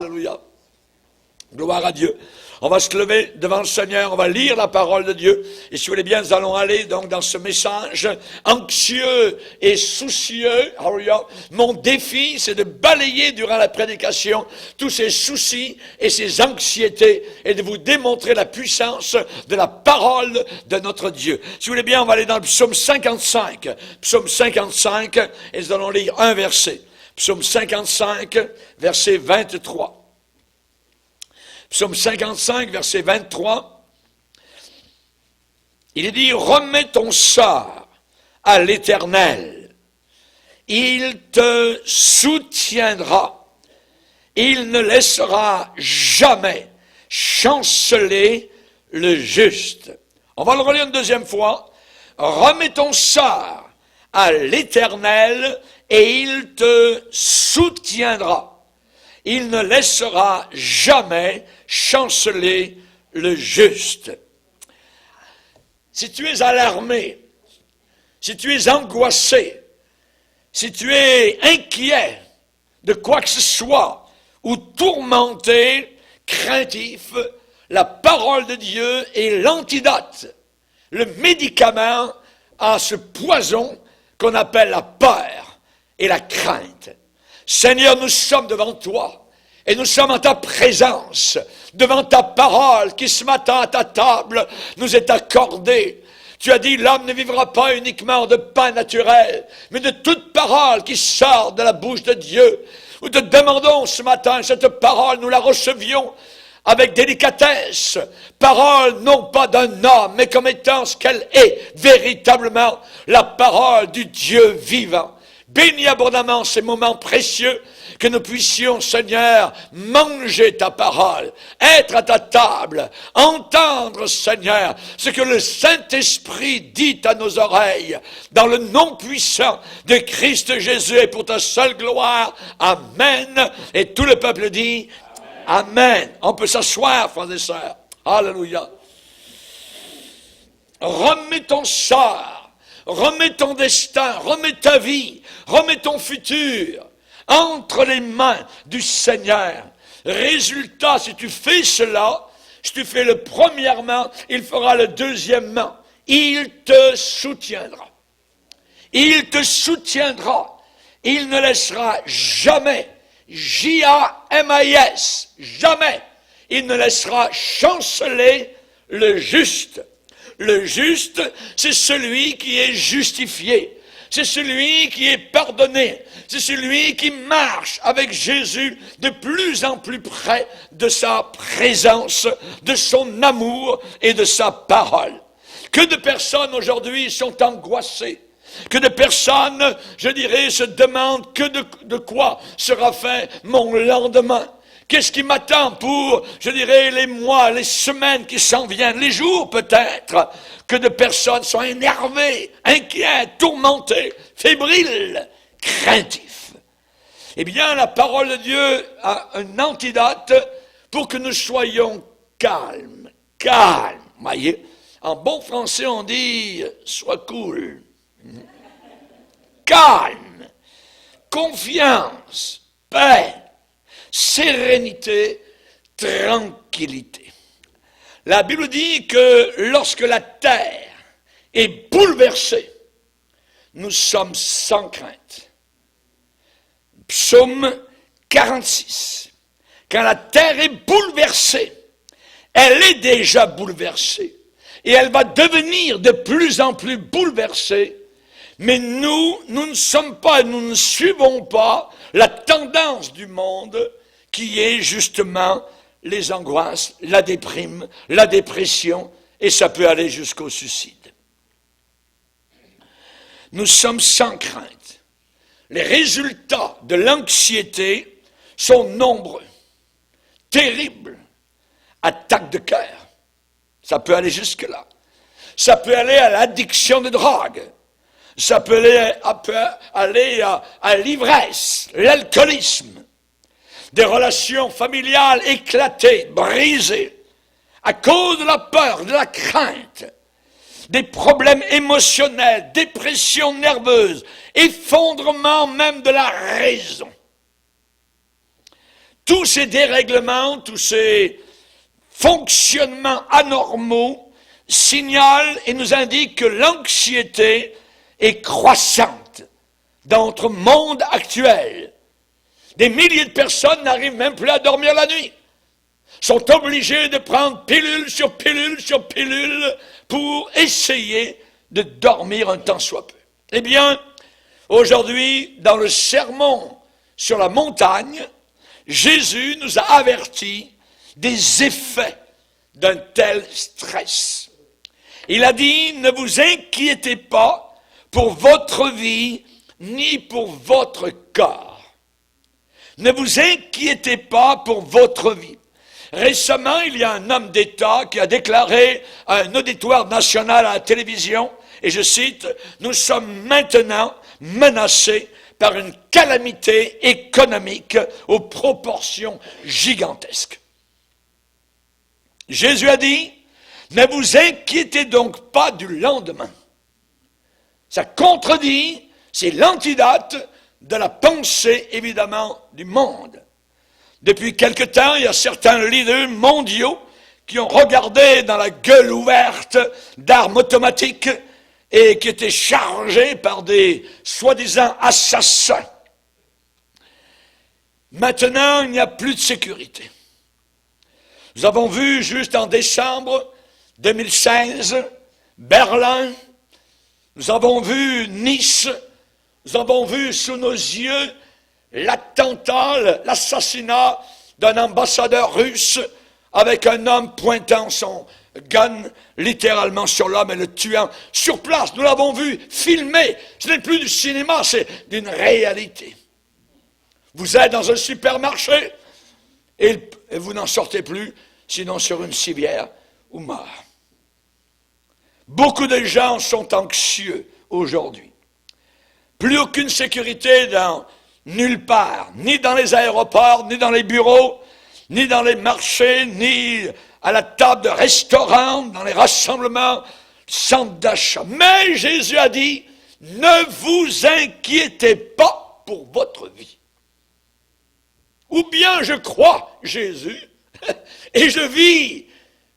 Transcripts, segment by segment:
Alléluia. Gloire à Dieu. On va se lever devant le Seigneur, on va lire la parole de Dieu. Et si vous voulez bien, nous allons aller donc dans ce message anxieux et soucieux. Alléluia. Mon défi, c'est de balayer durant la prédication tous ces soucis et ces anxiétés et de vous démontrer la puissance de la parole de notre Dieu. Si vous voulez bien, on va aller dans le psaume 55. Psaume 55, et nous allons lire un verset. Psaume 55, verset 23. Psaume 55, verset 23, il est dit, remets ton sort à l'Éternel, il te soutiendra, il ne laissera jamais chanceler le juste. On va le relire une deuxième fois, remets ton sort à l'Éternel et il te soutiendra. Il ne laissera jamais chanceler le juste. Si tu es alarmé, si tu es angoissé, si tu es inquiet de quoi que ce soit, ou tourmenté, craintif, la parole de Dieu est l'antidote, le médicament à ce poison qu'on appelle la peur et la crainte. Seigneur, nous sommes devant toi et nous sommes en ta présence, devant ta parole qui ce matin à ta table nous est accordée. Tu as dit, l'homme ne vivra pas uniquement de pain naturel, mais de toute parole qui sort de la bouche de Dieu. Nous te demandons ce matin, cette parole, nous la recevions avec délicatesse, parole non pas d'un homme, mais comme étant ce qu'elle est véritablement, la parole du Dieu vivant. Bénis abondamment ces moments précieux, que nous puissions, Seigneur, manger ta parole, être à ta table, entendre, Seigneur, ce que le Saint-Esprit dit à nos oreilles, dans le nom puissant de Christ Jésus et pour ta seule gloire. Amen. Et tout le peuple dit Amen. On peut s'asseoir, frères et sœurs. Alléluia. Remets ton sort. Remets ton destin, remets ta vie, remets ton futur entre les mains du Seigneur. Résultat, si tu fais cela, si tu fais le premièrement, il fera le deuxièmement. Il te soutiendra. Il te soutiendra. Il ne laissera jamais, J-A-M-I-S, jamais, il ne laissera chanceler le juste. Le juste, c'est celui qui est justifié. C'est celui qui est pardonné. C'est celui qui marche avec Jésus de plus en plus près de sa présence, de son amour et de sa parole. Que de personnes aujourd'hui sont angoissées. Que de personnes, je dirais, se demandent de quoi sera fait mon lendemain. Qu'est-ce qui m'attend pour, je dirais, les mois, les semaines qui s'en viennent, les jours peut-être, que de personnes sont énervées, inquiètes, tourmentées, fébriles, craintifs. Eh bien, la parole de Dieu a un antidote pour que nous soyons calmes. Calmes. Voyez, en bon français, on dit « sois cool ». Calme, confiance, paix, sérénité, tranquillité. La Bible dit que lorsque la terre est bouleversée, nous sommes sans crainte. Psaume 46. Quand la terre est bouleversée, elle est déjà bouleversée et elle va devenir de plus en plus bouleversée. Mais nous ne sommes pas, nous ne suivons pas la tendance du monde qui est justement les angoisses, la déprime, la dépression, et ça peut aller jusqu'au suicide. Nous sommes sans crainte. Les résultats de l'anxiété sont nombreux, terribles. Attaque de cœur, ça peut aller jusque-là. Ça peut aller à l'addiction de drogue. Ça peut aller à l'ivresse, l'alcoolisme, des relations familiales éclatées, brisées, à cause de la peur, de la crainte, des problèmes émotionnels, dépression nerveuse, effondrement même de la raison. tous ces dérèglements, tous ces fonctionnements anormaux signalent et nous indiquent que l'anxiété est croissante dans notre monde actuel. Des milliers de personnes n'arrivent même plus à dormir la nuit, sont obligés de prendre pilule sur pilule sur pilule pour essayer de dormir un tant soit peu. Eh bien, aujourd'hui, dans le sermon sur la montagne, Jésus nous a avertis des effets d'un tel stress. Il a dit, ne vous inquiétez pas pour votre vie, ni pour votre corps. Ne vous inquiétez pas pour votre vie. Récemment, il y a un homme d'État qui a déclaré à un auditoire national à la télévision, et je cite, « Nous sommes maintenant menacés par une calamité économique aux proportions gigantesques. » Jésus a dit, « Ne vous inquiétez donc pas du lendemain. » Ça contredit, c'est l'antidote de la pensée, évidemment, du monde. Depuis quelque temps, il y a certains leaders mondiaux qui ont regardé dans la gueule ouverte d'armes automatiques et qui étaient chargés par des soi-disant assassins. Maintenant, il n'y a plus de sécurité. Nous avons vu juste en décembre 2016, Berlin, nous avons vu Nice, nous avons vu sous nos yeux l'attentat, l'assassinat d'un ambassadeur russe avec un homme pointant son gun littéralement sur l'homme et le tuant sur place. Nous l'avons vu filmé. Ce n'est plus du cinéma, c'est d'une réalité. Vous êtes dans un supermarché et vous n'en sortez plus, sinon sur une civière ou mort. Beaucoup de gens sont anxieux aujourd'hui. Plus aucune sécurité dans nulle part, ni dans les aéroports, ni dans les bureaux, ni dans les marchés, ni à la table de restaurant, dans les rassemblements, centres d'achat. Mais Jésus a dit, ne vous inquiétez pas pour votre vie. Ou bien je crois Jésus, et je vis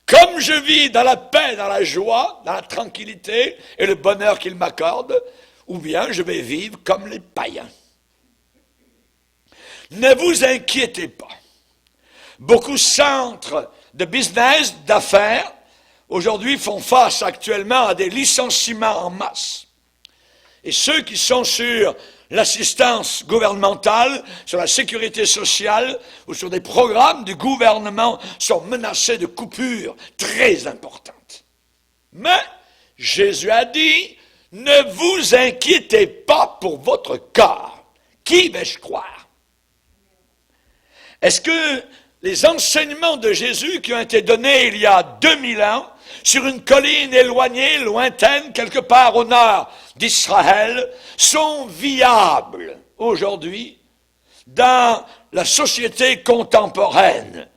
comme je vis dans la paix, dans la joie, dans la tranquillité et le bonheur qu'il m'accorde, ou bien je vais vivre comme les païens. Ne vous inquiétez pas. Beaucoup de centres de business, d'affaires, aujourd'hui font face actuellement à des licenciements en masse. Et ceux qui sont sur l'assistance gouvernementale, sur la sécurité sociale ou sur des programmes du gouvernement sont menacés de coupures très importantes. Mais Jésus a dit, ne vous inquiétez pas pour votre corps. Qui vais-je croire? Est-ce que les enseignements de Jésus qui ont été donnés il y a 2000 ans, sur une colline éloignée, lointaine, quelque part au nord d'Israël, sont viables aujourd'hui dans la société contemporaine?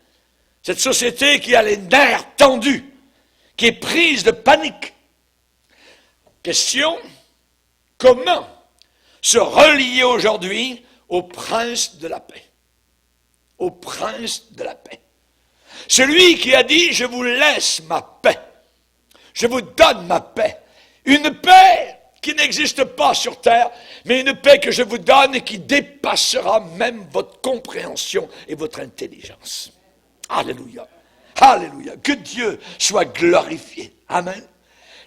Cette société qui a les nerfs tendus, qui est prise de panique. Question, comment se relier aujourd'hui au prince de la paix? Au prince de la paix. Celui qui a dit, je vous laisse ma paix. Je vous donne ma paix. Une paix qui n'existe pas sur terre, mais une paix que je vous donne et qui dépassera même votre compréhension et votre intelligence. Alléluia. Alléluia. Que Dieu soit glorifié. Amen.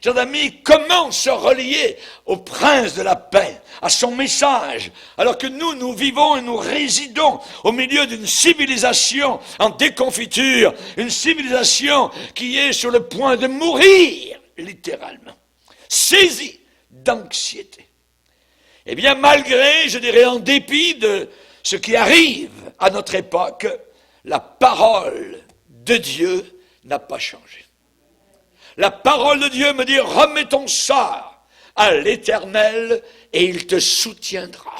Chers amis, comment se relier au prince de la paix, à son message, alors que nous vivons et nous résidons au milieu d'une civilisation en déconfiture, une civilisation qui est sur le point de mourir, littéralement, saisie d'anxiété. Eh bien, malgré, je dirais, en dépit de ce qui arrive à notre époque, la parole de Dieu n'a pas changé. La parole de Dieu me dit, remets ton sort à l'Éternel et il te soutiendra.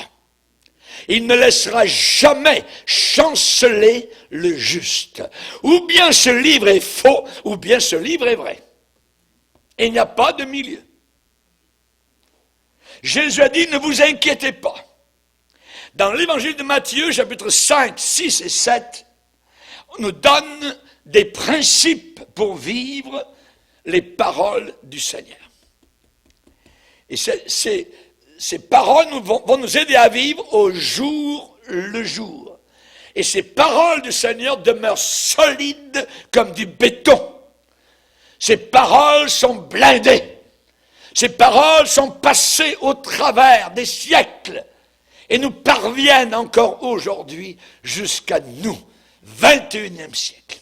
Il ne laissera jamais chanceler le juste. Ou bien ce livre est faux, ou bien ce livre est vrai. Et il n'y a pas de milieu. Jésus a dit, ne vous inquiétez pas. Dans l'évangile de Matthieu, chapitre 5, 6 et 7, on nous donne des principes pour vivre les paroles du Seigneur. Et ces paroles vont nous aider à vivre au jour le jour. Et ces paroles du Seigneur demeurent solides comme du béton. Ces paroles sont blindées. Ces paroles sont passées au travers des siècles et nous parviennent encore aujourd'hui jusqu'à nous, 21e siècle.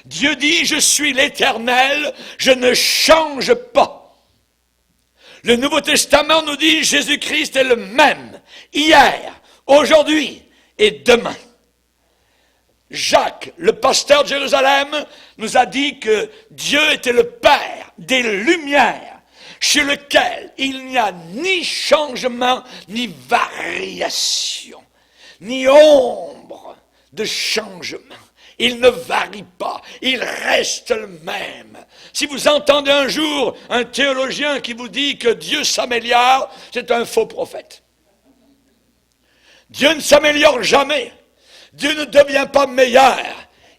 Dieu dit, je suis l'Éternel, je ne change pas. Le Nouveau Testament nous dit, Jésus-Christ est le même, hier, aujourd'hui et demain. Jacques, le pasteur de Jérusalem, nous a dit que Dieu était le Père des Lumières, chez lequel il n'y a ni changement, ni variation, ni ombre de changement. Il ne varie pas, il reste le même. Si vous entendez un jour un théologien qui vous dit que Dieu s'améliore, c'est un faux prophète. Dieu ne s'améliore jamais. Dieu ne devient pas meilleur.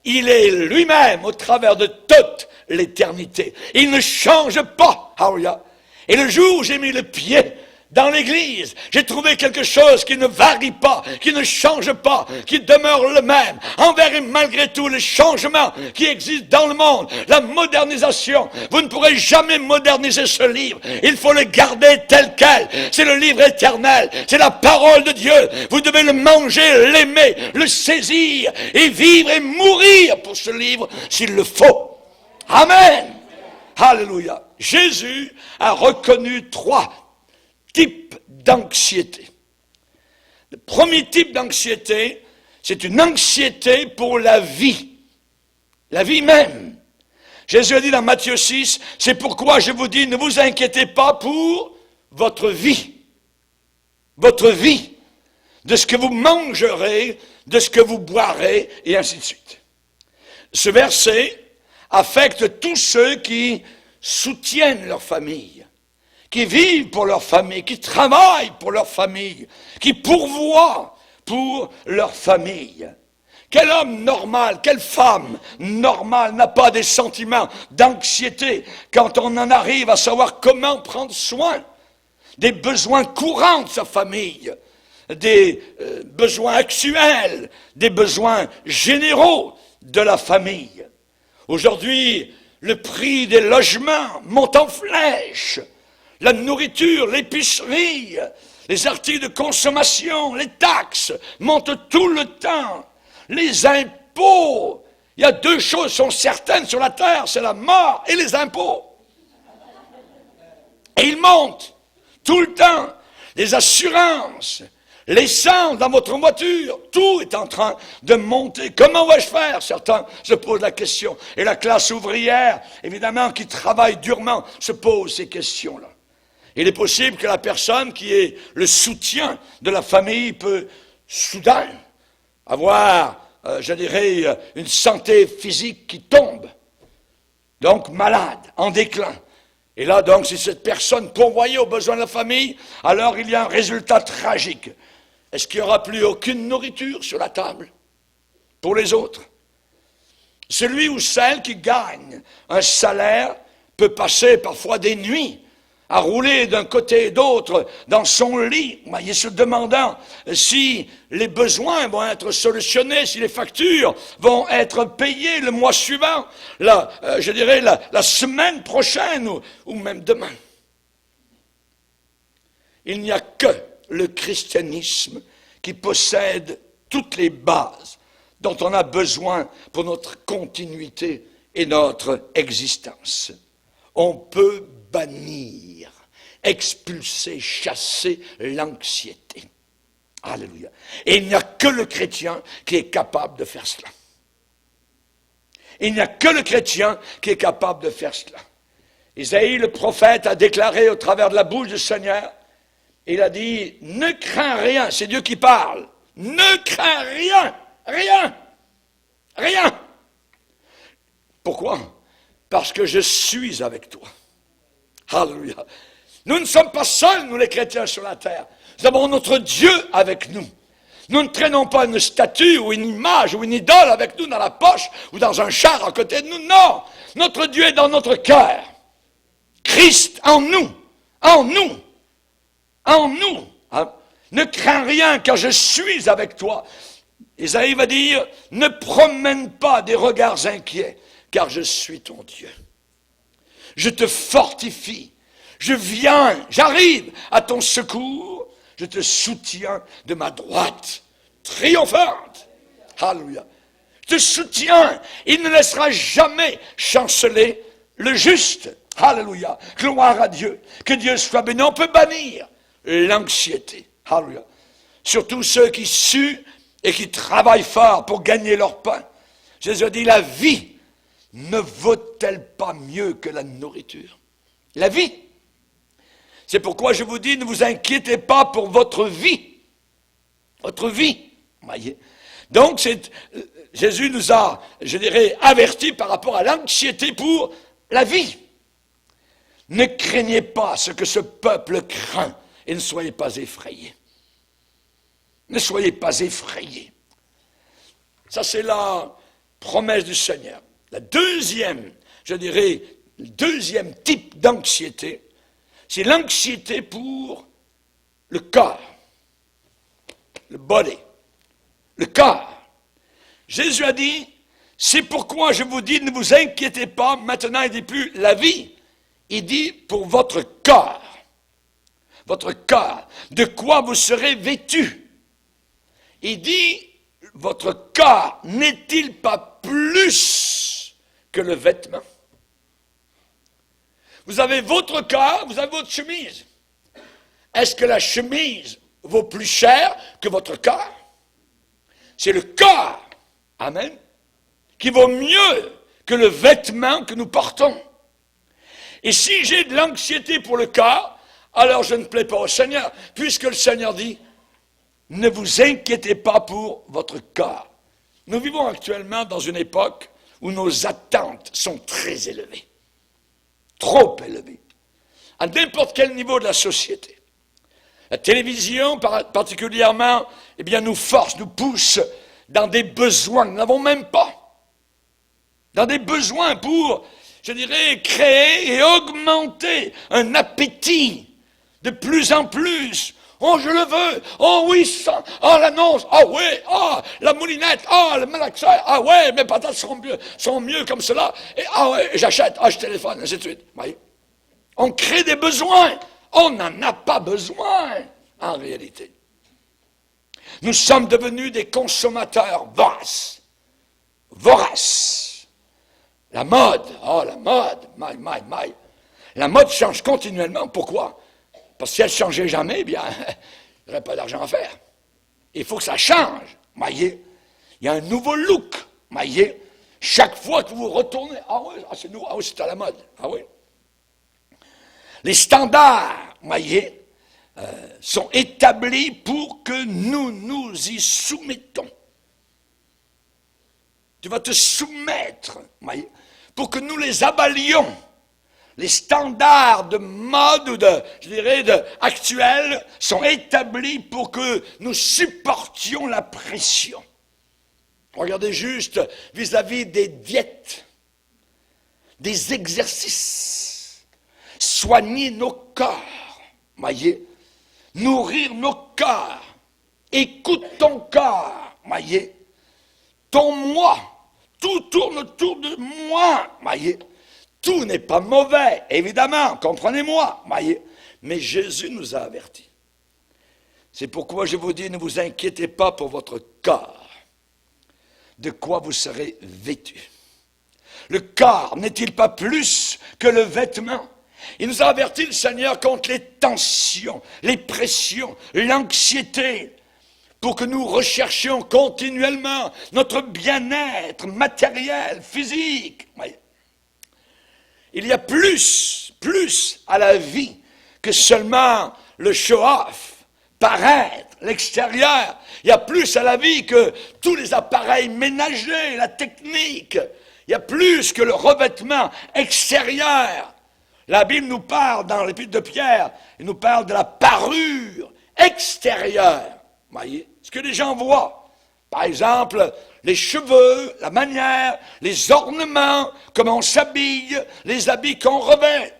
Il est lui-même au travers de toute l'éternité. Il ne change pas. Hallelujah. Et le jour où j'ai mis le pied dans l'église, j'ai trouvé quelque chose qui ne varie pas, qui ne change pas, qui demeure le même, envers et malgré tout le changement qui existe dans le monde, la modernisation. Vous ne pourrez jamais moderniser ce livre. Il faut le garder tel quel. C'est le livre éternel. C'est la parole de Dieu. Vous devez le manger, l'aimer, le saisir et vivre et mourir pour ce livre s'il le faut. Amen. Alléluia. Jésus a reconnu 3 type d'anxiété. Le premier type d'anxiété, c'est une anxiété pour la vie même. Jésus a dit dans Matthieu 6, c'est pourquoi je vous dis, ne vous inquiétez pas pour votre vie, de ce que vous mangerez, de ce que vous boirez, et ainsi de suite. Ce verset affecte tous ceux qui soutiennent leur famille, qui vivent pour leur famille, qui travaillent pour leur famille, qui pourvoient pour leur famille. Quel homme normal, quelle femme normale n'a pas des sentiments d'anxiété quand on en arrive à savoir comment prendre soin des besoins courants de sa famille, des besoins actuels, des besoins généraux de la famille. Aujourd'hui, le prix des logements monte en flèche. La nourriture, l'épicerie, les articles de consommation, les taxes montent tout le temps. Les impôts, il y a 2 choses qui sont certaines sur la terre, c'est la mort et les impôts. Et ils montent tout le temps. Les assurances, l'essence dans votre voiture, tout est en train de monter. Comment vais-je faire? Certains se posent la question. Et la classe ouvrière, évidemment, qui travaille durement, se pose ces questions-là. Il est possible que la personne qui est le soutien de la famille peut soudain avoir, une santé physique qui tombe, donc malade, en déclin. Et là, donc, si cette personne pourvoyait aux besoins de la famille, alors il y a un résultat tragique. Est-ce qu'il n'y aura plus aucune nourriture sur la table pour les autres? Celui ou celle qui gagne un salaire peut passer parfois des nuits à rouler d'un côté et d'autre dans son lit, voyez, se demandant si les besoins vont être solutionnés, si les factures vont être payées le mois suivant, la semaine prochaine ou même demain. Il n'y a que le christianisme qui possède toutes les bases dont on a besoin pour notre continuité et notre existence. On peut bannir, expulser, chasser l'anxiété. Alléluia. Et il n'y a que le chrétien qui est capable de faire cela. Il n'y a que le chrétien qui est capable de faire cela. Isaïe, le prophète, a déclaré au travers de la bouche du Seigneur, il a dit, ne crains rien, c'est Dieu qui parle, ne crains rien, rien, rien. Pourquoi? Parce que je suis avec toi. Alléluia. Nous ne sommes pas seuls, nous les chrétiens sur la terre. Nous avons notre Dieu avec nous. Nous ne traînons pas une statue ou une image ou une idole avec nous dans la poche ou dans un char à côté de nous. Non, notre Dieu est dans notre cœur. Christ en nous, en nous, en nous. Hein? Ne crains rien car je suis avec toi. Isaïe va dire, ne promène pas des regards inquiets car je suis ton Dieu. Je te fortifie. Je viens, j'arrive à ton secours, je te soutiens de ma droite triomphante. Alléluia. Je te soutiens, il ne laissera jamais chanceler le juste. Alléluia. Gloire à Dieu. Que Dieu soit béni. On peut bannir l'anxiété. Alléluia. Surtout ceux qui suent et qui travaillent fort pour gagner leur pain. Jésus a dit, la vie ne vaut-elle pas mieux que la nourriture? La vie. C'est pourquoi je vous dis, ne vous inquiétez pas pour votre vie. Votre vie. Voyez. Donc, Jésus nous a, je dirais, avertis par rapport à l'anxiété pour la vie. Ne craignez pas ce que ce peuple craint et ne soyez pas effrayés. Ne soyez pas effrayés. Ça, c'est la promesse du Seigneur. La deuxième, je dirais, le deuxième type d'anxiété, c'est l'anxiété pour le corps, le body, le corps. Jésus a dit, c'est pourquoi je vous dis, ne vous inquiétez pas, maintenant il ne dit plus la vie, il dit pour votre corps, de quoi vous serez vêtus. Il dit, votre corps n'est-il pas plus que le vêtement? Vous avez votre corps, vous avez votre chemise. Est-ce que la chemise vaut plus cher que votre corps? C'est le corps, amen, qui vaut mieux que le vêtement que nous portons. Et si j'ai de l'anxiété pour le corps, alors je ne plais pas au Seigneur, puisque le Seigneur dit, ne vous inquiétez pas pour votre corps. Nous vivons actuellement dans une époque où nos attentes sont très élevées. Trop élevées. À n'importe quel niveau de la société. La télévision, particulièrement, eh bien, nous force, nous pousse dans des besoins que nous n'avons même pas. Dans des besoins pour, je dirais, créer et augmenter un appétit de plus en plus. Oh, je le veux. Oh oui, ça. Oh, l'annonce. Ah oui. Ah, la moulinette. Ah, le malaxer. Ah ouais, mes patates sont mieux comme cela. Et ah ouais, j'achète. Ah, je téléphone, ainsi de suite. Voyez? On crée des besoins. On n'en a pas besoin, en réalité. Nous sommes devenus des consommateurs voraces. Voraces. La mode. Oh, la mode. My. La mode change continuellement. Pourquoi? Parce que si elle ne changeait jamais, eh bien, il n'y aurait pas d'argent à faire. Il faut que ça change. Voyez, il y a un nouveau look. Voyez, chaque fois que vous retournez, ah oui, c'est nouveau, ah oui, c'est à la mode. Ah oui. Les standards, voyez, sont établis pour que nous nous y soumettons. Tu vas te soumettre, voyez, pour que nous les avalions. Les standards de mode ou actuels sont établis pour que nous supportions la pression. Regardez juste vis-à-vis des diètes, des exercices, soigner nos corps, voyez, nourrir nos corps, écoute ton corps, voyez, ton moi, tout tourne autour de moi, voyez. Tout n'est pas mauvais, évidemment, comprenez-moi, voyez. Mais Jésus nous a avertis. C'est pourquoi je vous dis, ne vous inquiétez pas pour votre corps, de quoi vous serez vêtus. Le corps n'est-il pas plus que le vêtement? Il nous a avertis, le Seigneur, contre les tensions, les pressions, l'anxiété, pour que nous recherchions continuellement notre bien-être matériel, physique, voyez. Il y a plus à la vie que seulement le show-off, paraître, l'extérieur. Il y a plus à la vie que tous les appareils ménagers, la technique. Il y a plus que le revêtement extérieur, La Bible nous parle, dans l'Épître de Pierre, il nous parle de la parure extérieure. Vous voyez, ce que les gens voient. Par exemple, les cheveux, la manière, les ornements, comment on s'habille, les habits qu'on revêt.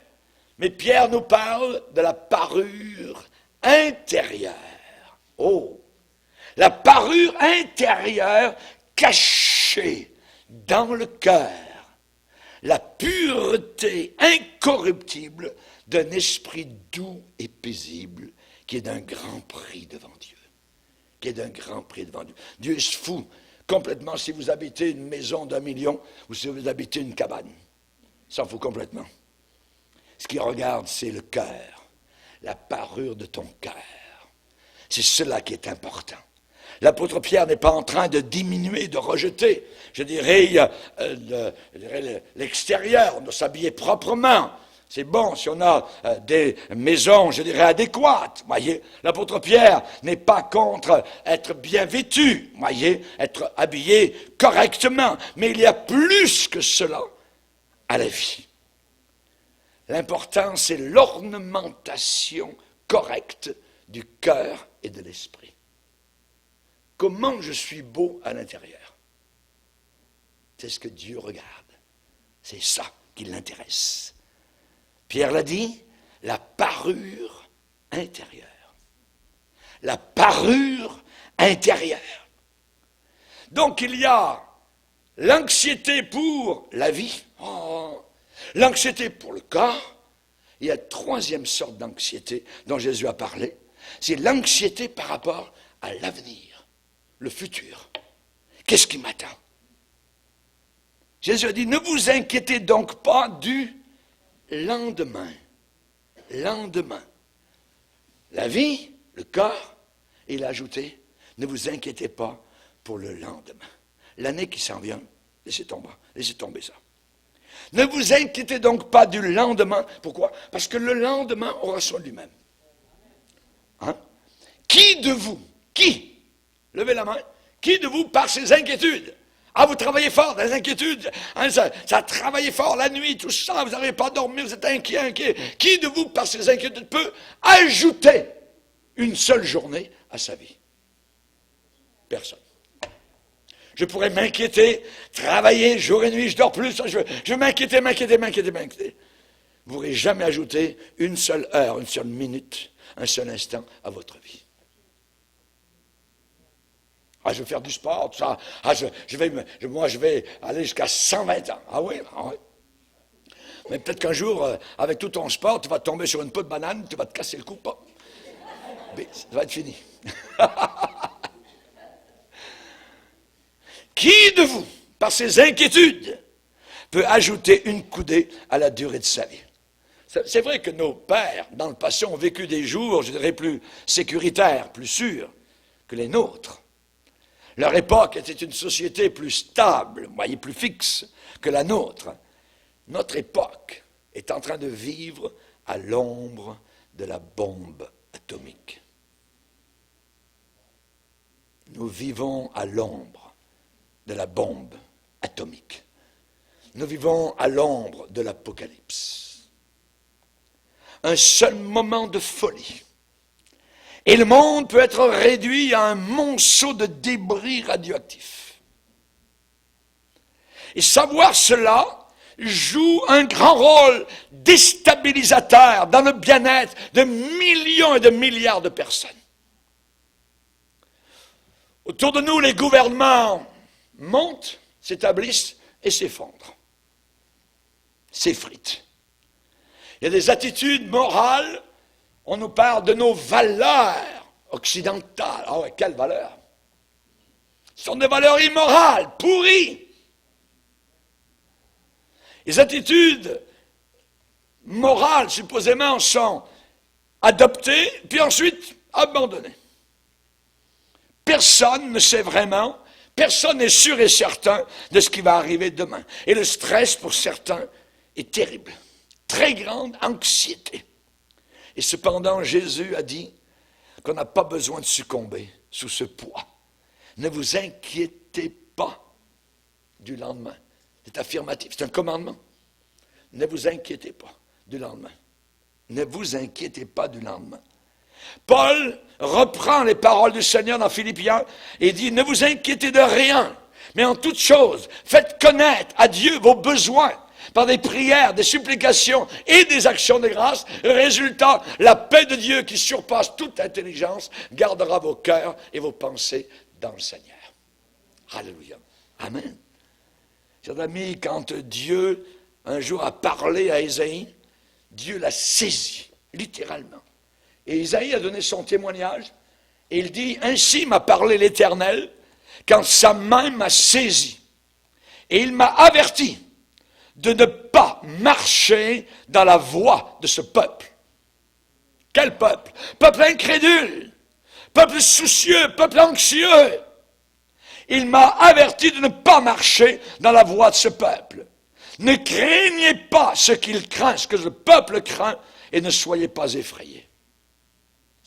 Mais Pierre nous parle de la parure intérieure. Oh! La parure intérieure cachée dans le cœur. La pureté incorruptible d'un esprit doux et paisible qui est d'un grand prix devant Dieu. Qui est d'un grand prix devant Dieu. Dieu se fout complètement si vous habitez une maison d'1 million ou si vous habitez une cabane. Il s'en fout complètement. Ce qu'il regarde, c'est le cœur, la parure de ton cœur. C'est cela qui est important. L'apôtre Pierre n'est pas en train de diminuer, de rejeter, je dirais, l'extérieur. On doit s'habiller proprement. C'est bon si on a des maisons, je dirais, adéquates. Voyez, l'apôtre Pierre n'est pas contre être bien vêtu, voyez, être habillé correctement. Mais il y a plus que cela à la vie. L'important, c'est l'ornementation correcte du cœur et de l'esprit. Comment je suis beau à l'intérieur? C'est ce que Dieu regarde. C'est ça qui l'intéresse. Pierre l'a dit, la parure intérieure. La parure intérieure. Donc il y a l'anxiété pour la vie, l'anxiété pour le corps. Il y a une troisième sorte d'anxiété dont Jésus a parlé. C'est l'anxiété par rapport à l'avenir, le futur. Qu'est-ce qui m'attend? Jésus a dit, ne vous inquiétez donc pas du lendemain. Lendemain. La vie, le corps, et il a ajouté, ne vous inquiétez pas pour le lendemain. L'année qui s'en vient, laissez tomber ça. Ne vous inquiétez donc pas du lendemain. Pourquoi? Parce que le lendemain aura soin de lui-même. Hein? Qui de vous, levez la main, qui de vous par ses inquiétudes? Ah, vous travaillez fort dans les inquiétudes, hein, ça a travaillé fort la nuit, tout ça, vous n'arrivez pas à dormir, vous êtes inquiet. Qui de vous, par ses inquiétudes, peut ajouter une seule journée à sa vie? Personne. Je pourrais m'inquiéter, travailler jour et nuit, je dors plus, je m'inquiéter. Vous n'aurez jamais ajouté une seule heure, une seule minute, un seul instant à votre vie. Ah, je vais faire du sport, tout ça. Ah, je vais aller jusqu'à 120 ans. Ah oui. Mais peut-être qu'un jour, avec tout ton sport, tu vas tomber sur une peau de banane, tu vas te casser le cou. Mais ça va être fini. Qui de vous, par ses inquiétudes, peut ajouter une coudée à la durée de sa vie? C'est vrai que nos pères, dans le passé, ont vécu des jours, je dirais, plus sécuritaires, plus sûrs que les nôtres. Leur époque était une société plus stable, voyez, plus fixe que la nôtre. Notre époque est en train de vivre à l'ombre de la bombe atomique. Nous vivons à l'ombre de la bombe atomique. Nous vivons à l'ombre de l'apocalypse. Un seul moment de folie. Et le monde peut être réduit à un monceau de débris radioactifs. Et savoir cela joue un grand rôle déstabilisateur dans le bien-être de millions et de milliards de personnes. Autour de nous, les gouvernements montent, s'établissent et s'effondrent, s'effritent. Il y a des attitudes morales. On nous parle de nos valeurs occidentales. Ah ouais, quelles valeurs? Ce sont des valeurs immorales, pourries. Les attitudes morales, supposément, sont adoptées, puis ensuite abandonnées. Personne ne sait vraiment, personne n'est sûr et certain de ce qui va arriver demain. Et le stress, pour certains, est terrible. Très grande anxiété. Et cependant, Jésus a dit qu'on n'a pas besoin de succomber sous ce poids. Ne vous inquiétez pas du lendemain. C'est affirmatif, c'est un commandement. Ne vous inquiétez pas du lendemain. Ne vous inquiétez pas du lendemain. Paul reprend les paroles du Seigneur dans Philippiens et dit, ne vous inquiétez de rien, mais en toute chose, faites connaître à Dieu vos besoins par des prières, des supplications et des actions de grâce. Résultat, la paix de Dieu qui surpasse toute intelligence gardera vos cœurs et vos pensées dans le Seigneur. Alléluia. Amen. Chers amis, quand Dieu un jour a parlé à Ésaïe, Dieu l'a saisi, littéralement. Et Ésaïe a donné son témoignage, et il dit, ainsi m'a parlé l'Éternel, quand sa main m'a saisi, et il m'a averti de ne pas marcher dans la voie de ce peuple. Quel peuple? Peuple incrédule, peuple soucieux, peuple anxieux. Il m'a averti de ne pas marcher dans la voie de ce peuple. Ne craignez pas ce qu'il craint, ce que le peuple craint, et ne soyez pas effrayés.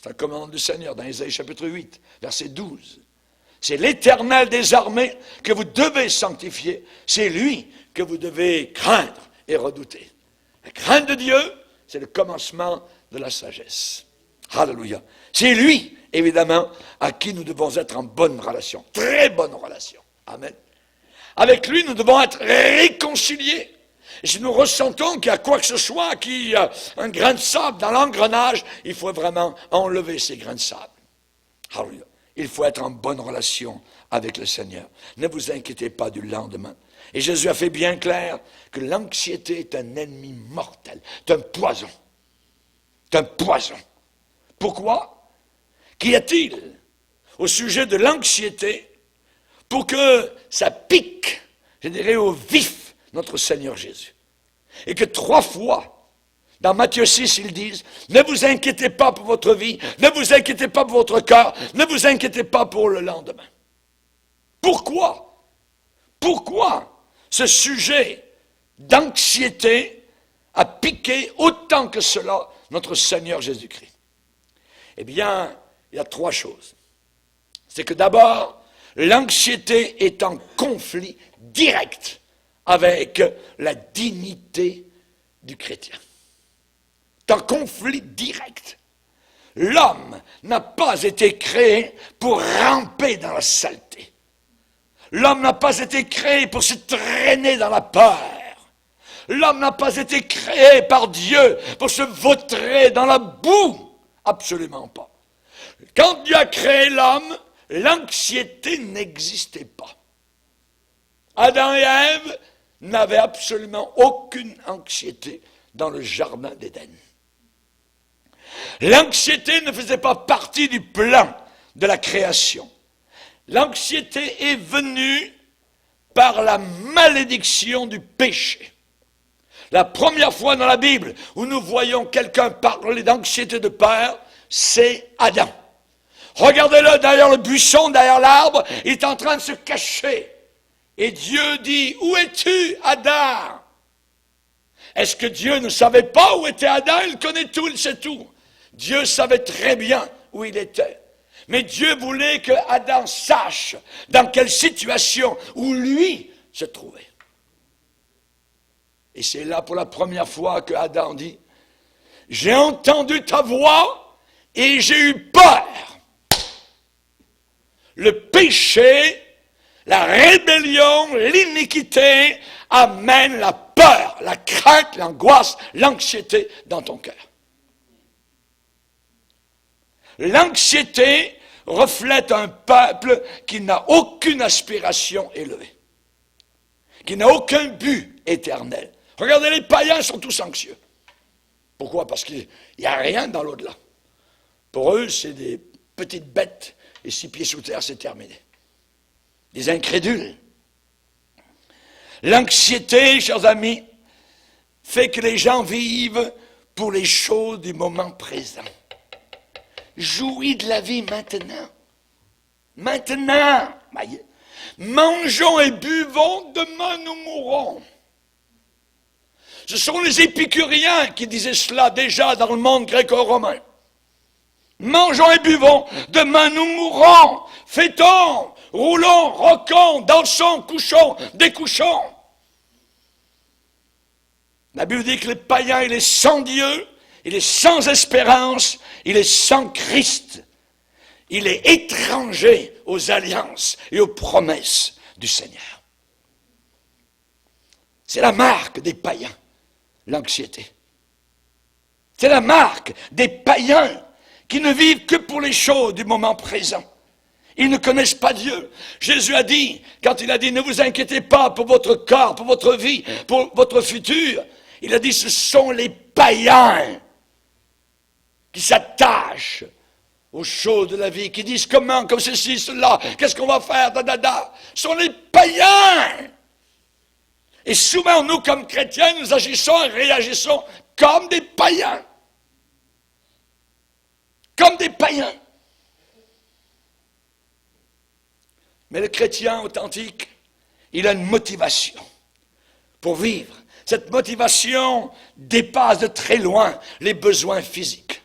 C'est un commandement du Seigneur dans Ésaïe chapitre 8, verset 12. C'est l'Éternel des armées que vous devez sanctifier. C'est lui que vous devez craindre et redouter. La crainte de Dieu, c'est le commencement de la sagesse. Alléluia. C'est lui, évidemment, à qui nous devons être en bonne relation. Très bonne relation. Amen. Avec lui, nous devons être réconciliés. Et si nous ressentons qu'il y a quoi que ce soit, qu'il y a un grain de sable dans l'engrenage, il faut vraiment enlever ces grains de sable. Alléluia. Il faut être en bonne relation avec le Seigneur. Ne vous inquiétez pas du lendemain. Et Jésus a fait bien clair que l'anxiété est un ennemi mortel. C'est un poison. C'est un poison. Pourquoi? Qu'y a-t-il au sujet de l'anxiété pour que ça pique, je dirais, au vif notre Seigneur Jésus? Et que 3 fois, dans Matthieu 6, ils disent, ne vous inquiétez pas pour votre vie, ne vous inquiétez pas pour votre cœur, ne vous inquiétez pas pour le lendemain. Pourquoi? Pourquoi ce sujet d'anxiété a piqué autant que cela notre Seigneur Jésus-Christ? Eh bien, il y a 3 choses. C'est que d'abord, l'anxiété est en conflit direct avec la dignité du chrétien. C'est un conflit direct. L'homme n'a pas été créé pour ramper dans la saleté. L'homme n'a pas été créé pour se traîner dans la peur. L'homme n'a pas été créé par Dieu pour se vautrer dans la boue. Absolument pas. Quand Dieu a créé l'homme, l'anxiété n'existait pas. Adam et Ève n'avaient absolument aucune anxiété dans le jardin d'Éden. L'anxiété ne faisait pas partie du plan de la création. L'anxiété est venue par la malédiction du péché. La première fois dans la Bible où nous voyons quelqu'un parler d'anxiété de peur, c'est Adam. Regardez-le derrière le buisson, derrière l'arbre, il est en train de se cacher. Et Dieu dit, où es-tu, Adam? Est-ce que Dieu ne savait pas où était Adam? Il connaît tout, il sait tout. Dieu savait très bien où il était. Mais Dieu voulait que Adam sache dans quelle situation où lui se trouvait. Et c'est là pour la première fois que Adam dit, j'ai entendu ta voix et j'ai eu peur. Le péché, la rébellion, l'iniquité amènent la peur, la crainte, l'angoisse, l'anxiété dans ton cœur. L'anxiété reflète un peuple qui n'a aucune aspiration élevée, qui n'a aucun but éternel. Regardez, les païens sont tous anxieux. Pourquoi? Parce qu'il n'y a rien dans l'au-delà. Pour eux, c'est des petites bêtes, et 6 pieds sous terre, c'est terminé. Des incrédules. L'anxiété, chers amis, fait que les gens vivent pour les choses du moment présent. Jouis de la vie maintenant. Maintenant. Mangeons et buvons, demain nous mourrons. Ce sont les épicuriens qui disaient cela déjà dans le monde gréco-romain. Mangeons et buvons, demain nous mourrons. Fêtons, roulons, roquons, dansons, couchons, découchons. La Bible dit que le païen, il est sans Dieu, il est sans espérance, il est sans Christ. Il est étranger aux alliances et aux promesses du Seigneur. C'est la marque des païens, l'anxiété. C'est la marque des païens qui ne vivent que pour les choses du moment présent. Ils ne connaissent pas Dieu. Jésus a dit, quand il a dit, ne vous inquiétez pas pour votre corps, pour votre vie, pour votre futur, il a dit, ce sont les païens qui s'attachent aux choses de la vie, qui disent comment, comme ceci, cela, qu'est-ce qu'on va faire, Ce sont les païens. Et souvent, nous, comme chrétiens, nous agissons et réagissons comme des païens. Comme des païens. Mais le chrétien authentique, il a une motivation pour vivre. Cette motivation dépasse de très loin les besoins physiques.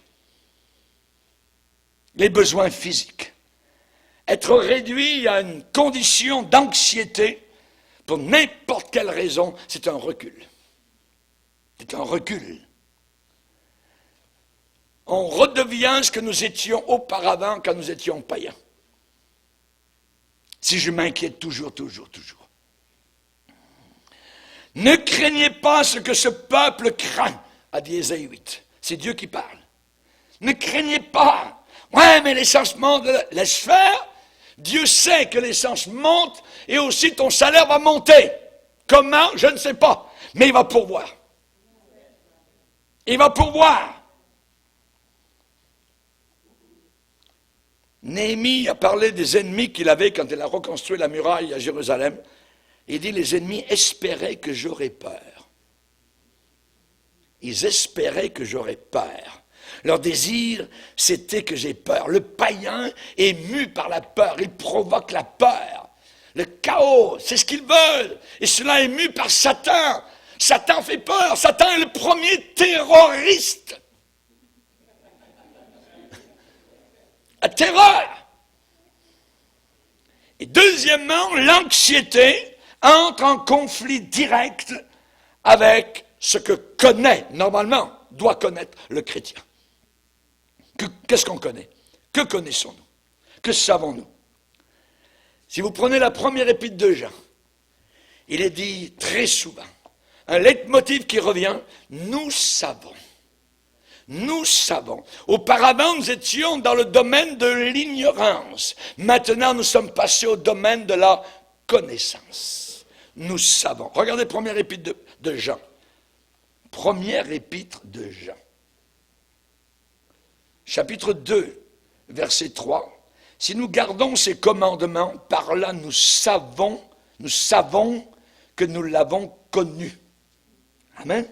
Les besoins physiques. Être réduit à une condition d'anxiété pour n'importe quelle raison, c'est un recul. C'est un recul. On redevient ce que nous étions auparavant quand nous étions païens. Si je m'inquiète toujours. Ne craignez pas ce que ce peuple craint, a dit Ésaïe 8. C'est Dieu qui parle. Ne craignez pas. Ouais, mais l'essence monte. Laisse faire. Dieu sait que l'essence monte et aussi ton salaire va monter. Comment? Je ne sais pas. Mais il va pourvoir. Il va pourvoir. Néhémie a parlé des ennemis qu'il avait quand il a reconstruit la muraille à Jérusalem. Il dit, les ennemis espéraient que j'aurais peur. Ils espéraient que j'aurais peur. Leur désir, c'était que j'ai peur. Le païen est mu par la peur. Il provoque la peur. Le chaos, c'est ce qu'ils veulent. Et cela est mu par Satan. Satan fait peur. Satan est le premier terroriste. La terreur. Et deuxièmement, l'anxiété entre en conflit direct avec ce que connaît, normalement, doit connaître le chrétien. Qu'est-ce qu'on connaît? Que connaissons-nous? Que savons-nous? Si vous prenez la première épître de Jean, il est dit très souvent, un leitmotiv qui revient, nous savons. Nous savons. Auparavant, nous étions dans le domaine de l'ignorance. Maintenant, nous sommes passés au domaine de la connaissance. Nous savons. Regardez première épître de Jean. Première épître de Jean. Chapitre 2, verset 3. Si nous gardons ces commandements, par là nous savons que nous l'avons connu. Amen.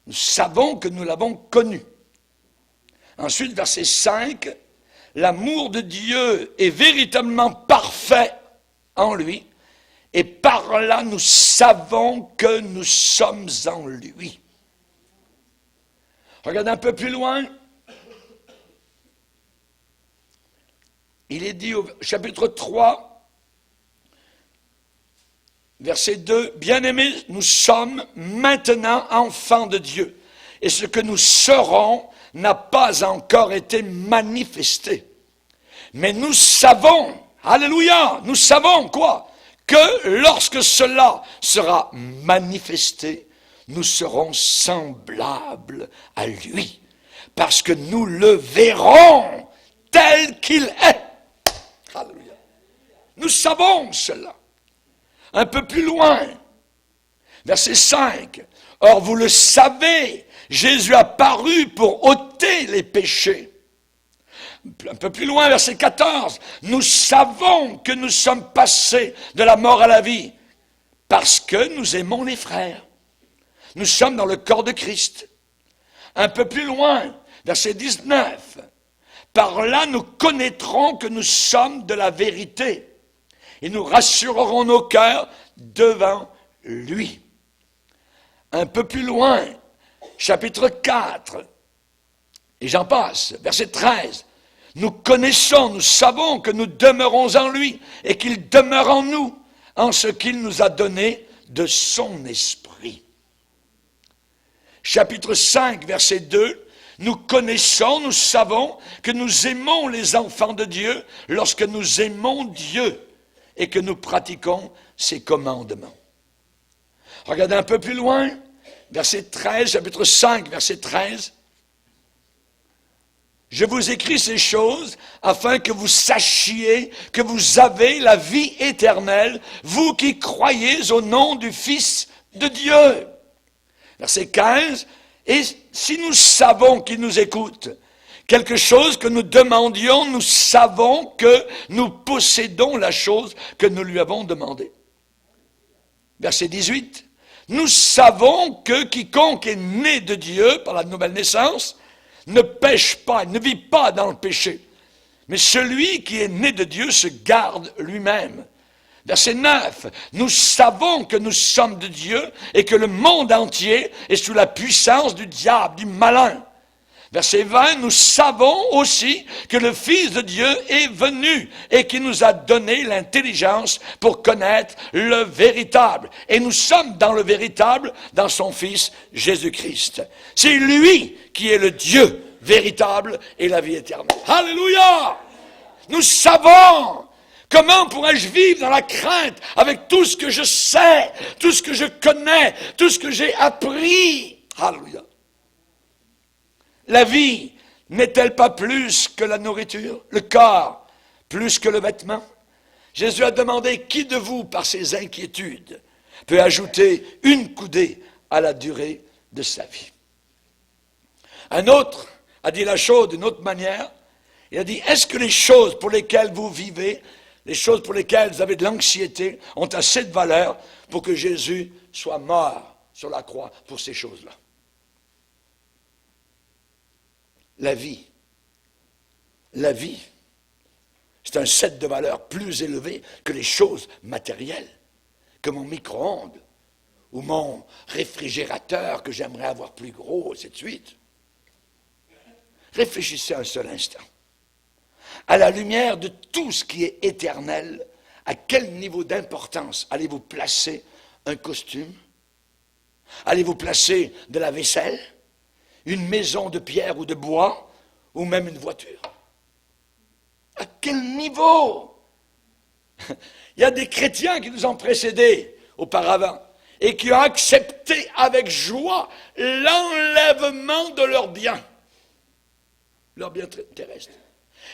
Nous savons que nous l'avons connu. Ensuite, verset 5, l'amour de Dieu est véritablement parfait en lui, et par là nous savons que nous sommes en lui. Regardez un peu plus loin. Il est dit au chapitre 3, verset 2, « Bien-aimés, nous sommes maintenant enfants de Dieu, et ce que nous serons n'a pas encore été manifesté. Mais nous savons, alléluia, nous savons quoi? Que lorsque cela sera manifesté, nous serons semblables à lui, parce que nous le verrons tel qu'il est. » Alléluia. Nous savons cela. Un peu plus loin, verset 5. « Or, vous le savez, Jésus a paru pour ôter les péchés. » Un peu plus loin, verset 14. « Nous savons que nous sommes passés de la mort à la vie, parce que nous aimons les frères. » Nous sommes dans le corps de Christ. Un peu plus loin, verset 19. « Par là, nous connaîtrons que nous sommes de la vérité. Et nous rassurerons nos cœurs devant lui. » Un peu plus loin, chapitre 4, et j'en passe, verset 13. « Nous connaissons, nous savons que nous demeurons en lui et qu'il demeure en nous, en ce qu'il nous a donné de son esprit. » chapitre 5, verset 2, nous connaissons, nous savons que nous aimons les enfants de Dieu lorsque nous aimons Dieu et que nous pratiquons ses commandements. Regardez un peu plus loin, verset 13, chapitre 5, verset 13. Je vous écris ces choses afin que vous sachiez que vous avez la vie éternelle, vous qui croyez au nom du Fils de Dieu. Verset 15, et si nous savons qu'il nous écoute, quelque chose que nous demandions, nous savons que nous possédons la chose que nous lui avons demandée. Verset 18, nous savons que quiconque est né de Dieu par la nouvelle naissance ne pêche pas, ne vit pas dans le péché. Mais celui qui est né de Dieu se garde lui-même. Verset 9, nous savons que nous sommes de Dieu et que le monde entier est sous la puissance du diable, du malin. Verset 20, nous savons aussi que le Fils de Dieu est venu et qui nous a donné l'intelligence pour connaître le véritable. Et nous sommes dans le véritable, dans son Fils Jésus-Christ. C'est lui qui est le Dieu véritable et la vie éternelle. Alléluia! Nous savons. Comment pourrais-je vivre dans la crainte avec tout ce que je sais, tout ce que je connais, tout ce que j'ai appris? Alléluia. La vie n'est-elle pas plus que la nourriture? Le corps, plus que le vêtement? Jésus a demandé qui de vous, par ses inquiétudes, peut ajouter une coudée à la durée de sa vie? Un autre a dit la chose d'une autre manière. Il a dit, est-ce que les choses pour lesquelles vous vivez, les choses pour lesquelles vous avez de l'anxiété, ont assez de valeur pour que Jésus soit mort sur la croix pour ces choses-là? La vie, c'est un set de valeurs plus élevé que les choses matérielles, que mon micro-ondes ou mon réfrigérateur que j'aimerais avoir plus gros, et ainsi de suite. Réfléchissez un seul instant. À la lumière de tout ce qui est éternel, à quel niveau d'importance allez-vous placer un costume? Allez-vous placer de la vaisselle? Une maison de pierre ou de bois, ou même une voiture? À quel niveau? Il y a des chrétiens qui nous ont précédés auparavant et qui ont accepté avec joie l'enlèvement de leurs biens terrestres.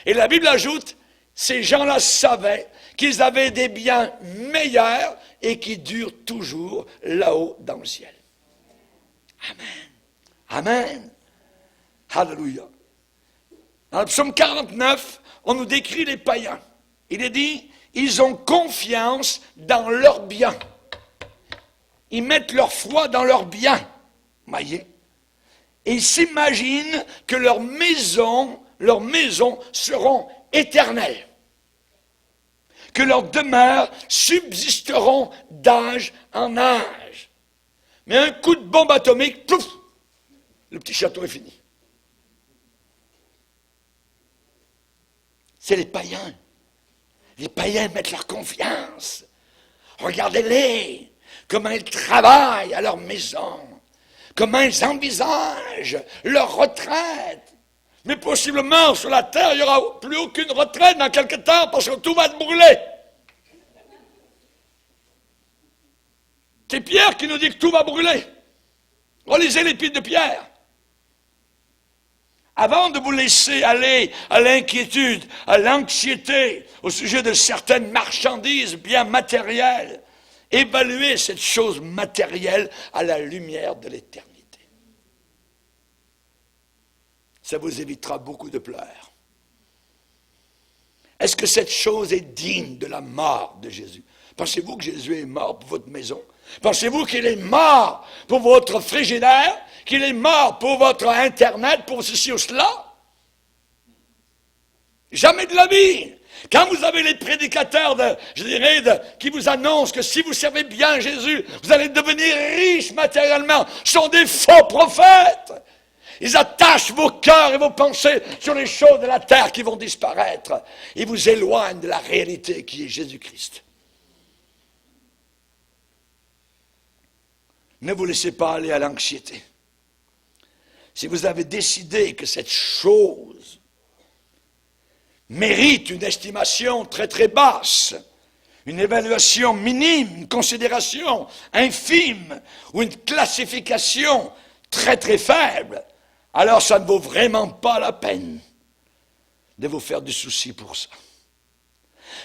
Et la Bible ajoute, ces gens-là savaient qu'ils avaient des biens meilleurs et qui durent toujours là-haut dans le ciel. Amen. Amen. Alléluia. Dans le psaume 49, on nous décrit les païens. Il est dit, ils ont confiance dans leurs biens. Ils mettent leur foi dans leurs biens. Voyez? Et ils s'imaginent que leurs maisons seront éternelles. Que leurs demeures subsisteront d'âge en âge. Mais un coup de bombe atomique, pouf, le petit château est fini. C'est les païens. Les païens mettent leur confiance. Regardez-les, comment ils travaillent à leur maison, comment ils envisagent leur retraite. Mais possiblement, sur la terre, il n'y aura plus aucune retraite dans quelque temps parce que tout va être brûlé. C'est Pierre qui nous dit que tout va brûler. Relisez l'épître de Pierre. Avant de vous laisser aller à l'inquiétude, à l'anxiété, au sujet de certaines marchandises bien matérielles, évaluez cette chose matérielle à la lumière de l'éternité. Ça vous évitera beaucoup de pleurs. Est-ce que cette chose est digne de la mort de Jésus? Pensez-vous que Jésus est mort pour votre maison? Pensez-vous qu'il est mort pour votre frigidaire? Qu'il est mort pour votre Internet, pour ceci ou cela? Jamais de la vie. Quand vous avez les prédicateurs, qui vous annoncent que si vous servez bien Jésus, vous allez devenir riche matériellement, ce sont des faux prophètes. Ils attachent vos cœurs et vos pensées sur les choses de la terre qui vont disparaître. Ils vous éloignent de la réalité qui est Jésus-Christ. Ne vous laissez pas aller à l'anxiété. si vous avez décidé que cette chose mérite une estimation très très basse, une évaluation minime, une considération infime ou une classification très très faible, alors ça ne vaut vraiment pas la peine de vous faire du souci pour ça.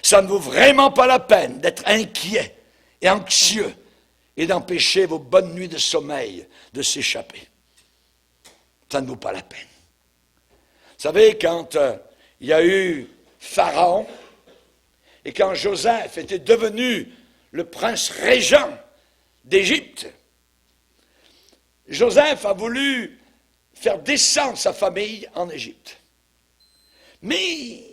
Ça ne vaut vraiment pas la peine d'être inquiet et anxieux et d'empêcher vos bonnes nuits de sommeil de s'échapper. Ça ne vaut pas la peine. Vous savez, quand il y a eu Pharaon, et quand Joseph était devenu le prince régent d'Égypte, Joseph a voulu faire descendre sa famille en Égypte. Mais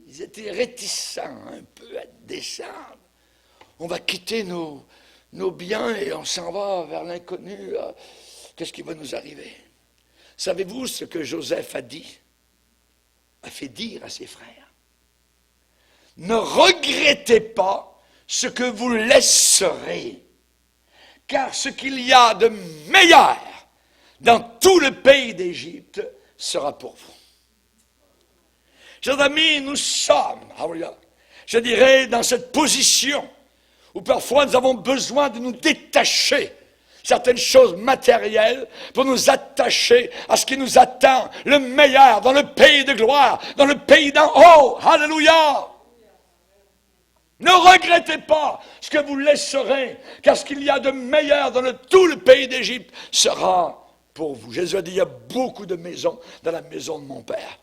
ils étaient réticents un peu à descendre. On va quitter nos biens et on s'en va vers l'inconnu. Qu'est-ce qui va nous arriver? Savez-vous ce que Joseph a dit? A fait dire à ses frères? Ne regrettez pas ce que vous laisserez, car ce qu'il y a de meilleur dans tout le pays d'Égypte sera pour vous. Chers amis, nous sommes, je dirais, dans cette position où parfois nous avons besoin de nous détacher certaines choses matérielles pour nous attacher à ce qui nous attend, le meilleur dans le pays de gloire, dans le pays d'en haut. Alléluia! Ne regrettez pas ce que vous laisserez, car ce qu'il y a de meilleur dans tout le pays d'Égypte sera pour vous. Jésus a dit, il y a beaucoup de maisons dans la maison de mon Père.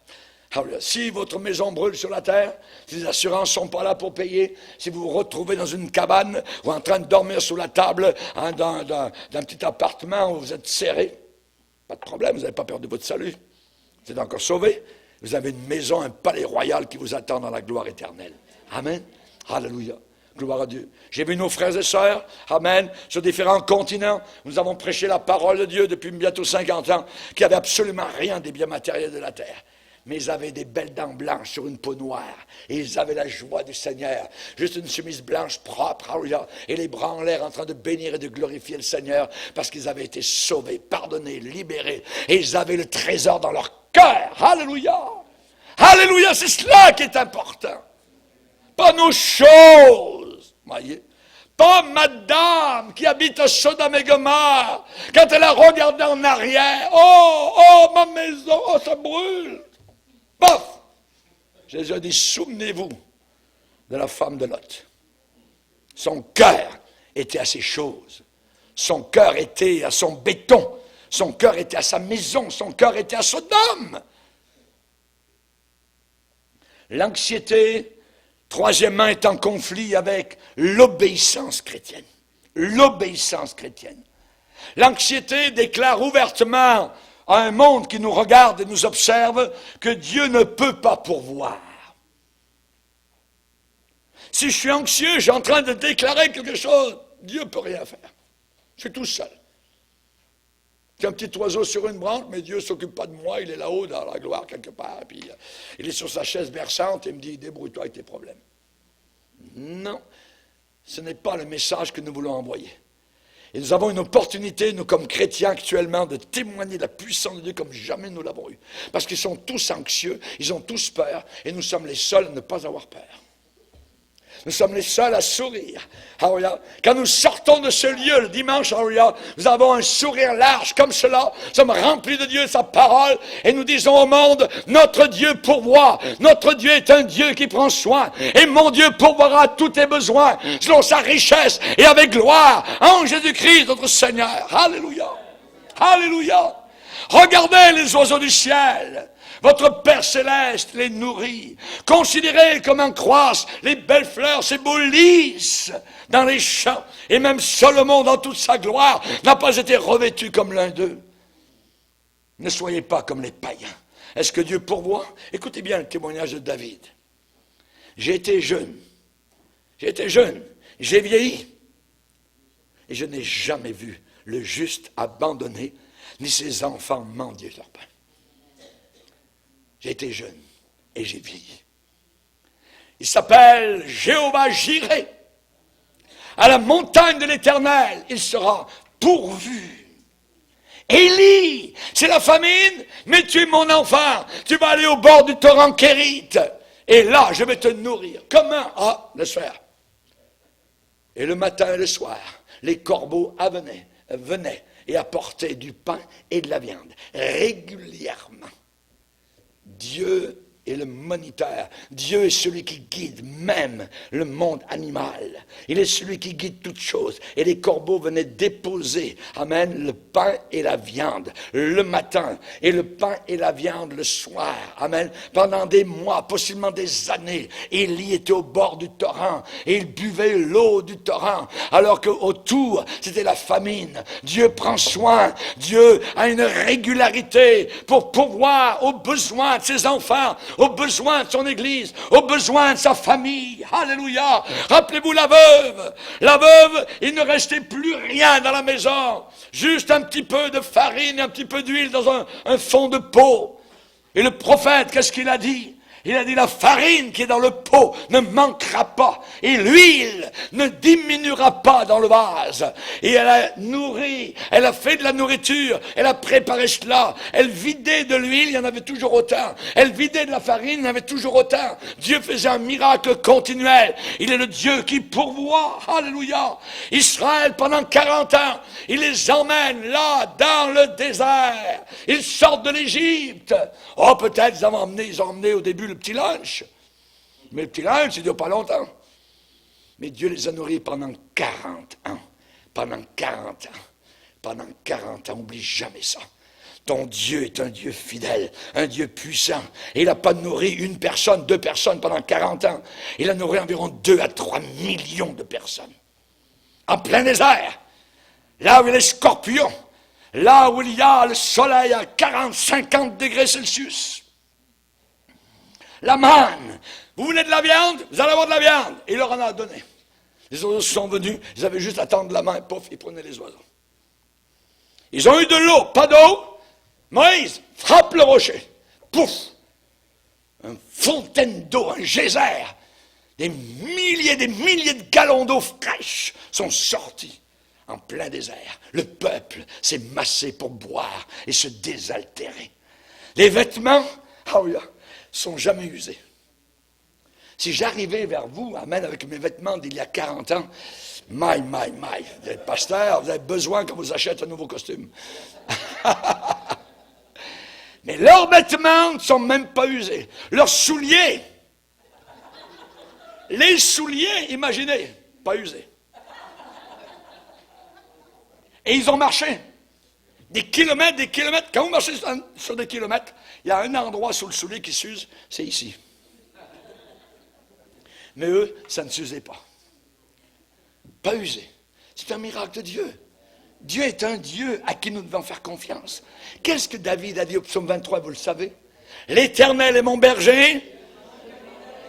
Alors, si votre maison brûle sur la terre, si les assurances ne sont pas là pour payer, si vous vous retrouvez dans une cabane ou en train de dormir sous la table d'un petit appartement où vous êtes serré, pas de problème, vous n'avez pas perdu votre salut. Vous êtes encore sauvé. Vous avez une maison, un palais royal qui vous attend dans la gloire éternelle. Amen. Alléluia. Gloire à Dieu. J'ai vu nos frères et sœurs, amen, sur différents continents. Nous avons prêché la parole de Dieu depuis bientôt 50 ans, qui n'avaient absolument rien des biens matériels de la terre. Mais ils avaient des belles dents blanches sur une peau noire. Et ils avaient la joie du Seigneur. Juste une chemise blanche propre, alléluia. Et les bras en l'air en train de bénir et de glorifier le Seigneur parce qu'ils avaient été sauvés, pardonnés, libérés. Et ils avaient le trésor dans leur cœur. Alléluia. Alléluia, c'est cela qui est important. Pas nos choses, voyez. Pas madame qui habite à Sodome et Gomorrhe, quand elle a regardé en arrière, oh, ma maison, oh, ça brûle. Bof! Jésus a dit, souvenez-vous de la femme de Lot. Son cœur était à ces choses. Son cœur était à son béton. Son cœur était à sa maison. Son cœur était à Sodome. L'anxiété, troisièmement, est en conflit avec l'obéissance chrétienne. L'obéissance chrétienne. L'anxiété déclare ouvertement à un monde qui nous regarde et nous observe que Dieu ne peut pas pourvoir. Si je suis anxieux, je suis en train de déclarer quelque chose, Dieu ne peut rien faire. Je suis tout seul. C'est un petit oiseau sur une branche, mais Dieu ne s'occupe pas de moi, il est là-haut dans la gloire quelque part, puis il est sur sa chaise berçante et me dit, débrouille-toi avec tes problèmes. Non, ce n'est pas le message que nous voulons envoyer. Et nous avons une opportunité, nous comme chrétiens actuellement, de témoigner de la puissance de Dieu comme jamais nous l'avons eu. Parce qu'ils sont tous anxieux, ils ont tous peur, et nous sommes les seuls à ne pas avoir peur. Nous sommes les seuls à sourire. Quand nous sortons de ce lieu le dimanche, nous avons un sourire large comme cela. Nous sommes remplis de Dieu et de sa parole. Et nous disons au monde, notre Dieu pourvoit. Notre Dieu est un Dieu qui prend soin. Et mon Dieu pourvoira tous tes besoins selon sa richesse et avec gloire en Jésus-Christ notre Seigneur. Alléluia. Alléluia. Regardez les oiseaux du ciel. Votre Père Céleste les nourrit. Considérez comment croissent les belles fleurs, ces beaux lys dans les champs. Et même Salomon, dans toute sa gloire, n'a pas été revêtu comme l'un d'eux. Ne soyez pas comme les païens. Est-ce que Dieu pourvoit? Écoutez bien le témoignage de David. J'ai été jeune, j'ai vieilli, et je n'ai jamais vu le juste abandonné, ni ses enfants mendier leur pain. J'ai été jeune et j'ai vieilli. Il s'appelle Jéhovah Jireh. À la montagne de l'Éternel, il sera pourvu. Élie, c'est la famine, mais tu es mon enfant. Tu vas aller au bord du torrent Kérit. Et là, je vais te nourrir. Comment? Ah, laisse faire. Et le matin et le soir, les corbeaux venaient et apportaient du pain et de la viande. Régulièrement. Dieu est le moniteur. Dieu est celui qui guide même le monde animal. Il est celui qui guide toutes choses. Et les corbeaux venaient déposer, amen, le pain et la viande le matin et le pain et la viande le soir. Amen. Pendant des mois, possiblement des années, Élie était au bord du torrent et il buvait l'eau du torrent alors qu'autour, c'était la famine. Dieu prend soin. Dieu a une régularité pour pourvoir aux besoins de ses enfants, aux besoins de son église, aux besoins de sa famille. Alléluia. Rappelez-vous la veuve. La veuve, il ne restait plus rien dans la maison. Juste un petit peu de farine et un petit peu d'huile dans un fond de pot. Et le prophète, qu'est-ce qu'il a dit? Il a dit, la farine qui est dans le pot ne manquera pas. Et l'huile ne diminuera pas dans le vase. Et elle a nourri, elle a fait de la nourriture, elle a préparé cela. Elle vidait de l'huile, il y en avait toujours autant. Elle vidait de la farine, il y en avait toujours autant. Dieu faisait un miracle continuel. Il est le Dieu qui pourvoit. Alléluia. Israël, pendant 40 ans, il les emmène là, dans le désert. Ils sortent de l'Égypte. Oh, peut-être ils ont emmené au début le petit lunch. Mais le petit lunch, il ne dure pas longtemps. Mais Dieu les a nourris pendant 40 ans. Pendant 40 ans. Pendant 40 ans, n'oublie jamais ça. Ton Dieu est un Dieu fidèle, un Dieu puissant. Et il n'a pas nourri une personne, 2 personnes pendant 40 ans. Il a nourri environ 2 à 3 millions de personnes. En plein désert. Là où il y a les scorpions. Là où il y a le soleil à 40-50 degrés Celsius. La manne. Vous voulez de la viande? Vous allez avoir de la viande. Et il leur en a donné. Les oiseaux sont venus. Ils avaient juste à tendre la main. Pouf, ils prenaient les oiseaux. Ils ont eu de l'eau. Pas d'eau. Moïse frappe le rocher. Pouf. Une fontaine d'eau, un geyser. Des milliers de gallons d'eau fraîche sont sortis. En plein désert, le peuple s'est massé pour boire et se désaltérer. Les vêtements, sont jamais usés. Si j'arrivais vers vous, amen, avec mes vêtements d'il y a 40 ans, vous êtes pasteur, vous avez besoin qu'on vous achète un nouveau costume. Mais leurs vêtements ne sont même pas usés. Leurs souliers, les souliers, imaginez, pas usés. Et ils ont marché. Des kilomètres. Quand vous marchez sur des kilomètres, il y a un endroit sur le soulier qui s'use, c'est ici. Mais eux, ça ne s'usait pas. Pas usé. C'est un miracle de Dieu. Dieu est un Dieu à qui nous devons faire confiance. Qu'est-ce que David a dit au psaume 23, vous le savez? L'Éternel est mon berger,